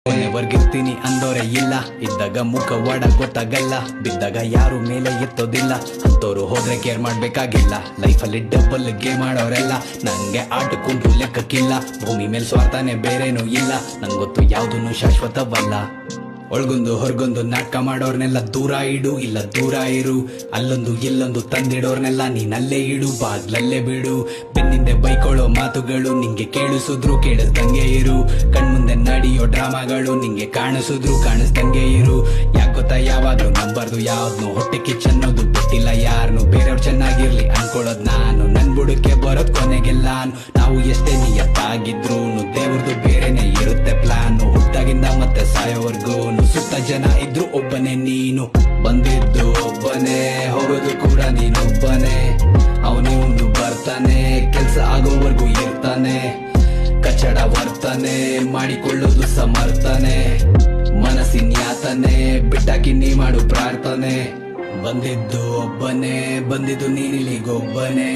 ಕೊನೆವರ್ಗಿರ್ತೀನಿ ಅಂದೋರೆ ಇಲ್ಲ, ಇದ್ದಾಗ ಮುಖವಾಡ ಗೊತ್ತಾಗಲ್ಲ, ಬಿದ್ದಾಗ ಯಾರು ಮೇಲೆ ಎತ್ತೋದಿಲ್ಲ, ಅಂತೋರು ಹೋದ್ರೆ ಕೇರ್ ಮಾಡ್ಬೇಕಾಗಿಲ್ಲ. ಲೈಫಲ್ಲಿ ಡಬಲ್ ಗೇಮ್ ಮಾಡೋರೆಲ್ಲ ನಂಗೆ ಆಟಕ್ಕುಂಟು ಲೆಕ್ಕಕ್ಕಿಲ್ಲ. ಭೂಮಿ ಮೇಲೆ ಸ್ವಾರ್ಥನೆ ಬೇರೇನೂ ಇಲ್ಲ, ನಂಗೊತ್ತು ಯಾವ್ದೂ ಶಾಶ್ವತವಲ್ಲ. ಒಳಗೊಂದು ಹೊರಗೊಂದು ನಾಟಕ ಮಾಡೋರ್ನೆಲ್ಲ ದೂರ ಇಡು, ಇಲ್ಲ ದೂರ ಇರು. ಅಲ್ಲೊಂದು ಇಲ್ಲೊಂದು ತಂದಿಡೋರ್ನೆಲ್ಲ ನೀನಲ್ಲೇ ಇಡು, ಬಾಗ್ಲಲ್ಲೇ ಬಿಡು. ಬೆನ್ನಿಂದೆ ಬೈಕೊಳ್ಳೋ ಮಾತುಗಳು ನಿಂಗೆ ಕೇಳಿಸಿದ್ರು ಕೇಳಿಸ್ದಂಗೆ ಇರು. ಕಣ್ಮುಂದೆ ನಡೆಯೋ ಡ್ರಾಮಾಗಳು ನಿಂಗೆ ಕಾಣಿಸಿದ್ರು ಕಾಣಿಸ್ದಂಗೆ ಇರು. ಯಾಕೊತ್ತಾ ಯಾವಾಗ್ಲೂ ನಂಬಾರ್ದು ಯಾವ್ದು, ಹೊಟ್ಟೆ ಕಿಚ್ಚನ್ನೋದು ಬಿಟ್ಟಿಲ್ಲ ಯಾರನ್ನು. ಬೇರೆಯವ್ರು ಚೆನ್ನಾಗಿರ್ಲಿ ಅನ್ಕೊಳ್ಳೋದ್ ನಾನು, ನನ್ ಬುಡಕ್ಕೆ ಬರೋದ್ ಕೊನೆಗೆಲ್ಲಾನು. ನಾವು ಎಷ್ಟೇ ನಿಯತ್ತಾಗಿದ್ರು ದೇವ್ರದ್ದು ಬೇರೆನೆ ಇರುತ್ತೆ ಪ್ಲಾನು. ಹುಟ್ಟಾಗಿಂದ ಮತ್ತೆ ಸಾಯೋವರ್ಗು ಸುತ್ತ ಜನ ಇದ್ರು ಒಬ್ಬನೇ ನೀನು. ಬಂದಿದ್ದು ಒಬ್ಬನೇ, ಹೋಗೋದು ಕೂಡ ನೀನೊಬ್ಬನೇ. ಅವನಿವನು ಬರ್ತಾನೆ, ಕೆಲ್ಸ ಆಗೋವರೆಗೂ ಇರ್ತಾನೆ. ಕಚ್ಚಡ ವರ್ತನೆ ಮಾಡಿಕೊಳ್ಳೋದು ಸಮರ್ಥನೆ. ಮನಸ್ಸಿನ ಯಾತನೆ ಬಿಟ್ಟಾಕಿ ನೀ ಮಾಡು ಪ್ರಾರ್ಥನೆ. ಬಂದಿದ್ದು ಒಬ್ಬನೇ, ಬಂದಿದ್ದು ನೀನಿಲಿಗೊಬ್ಬನೇ.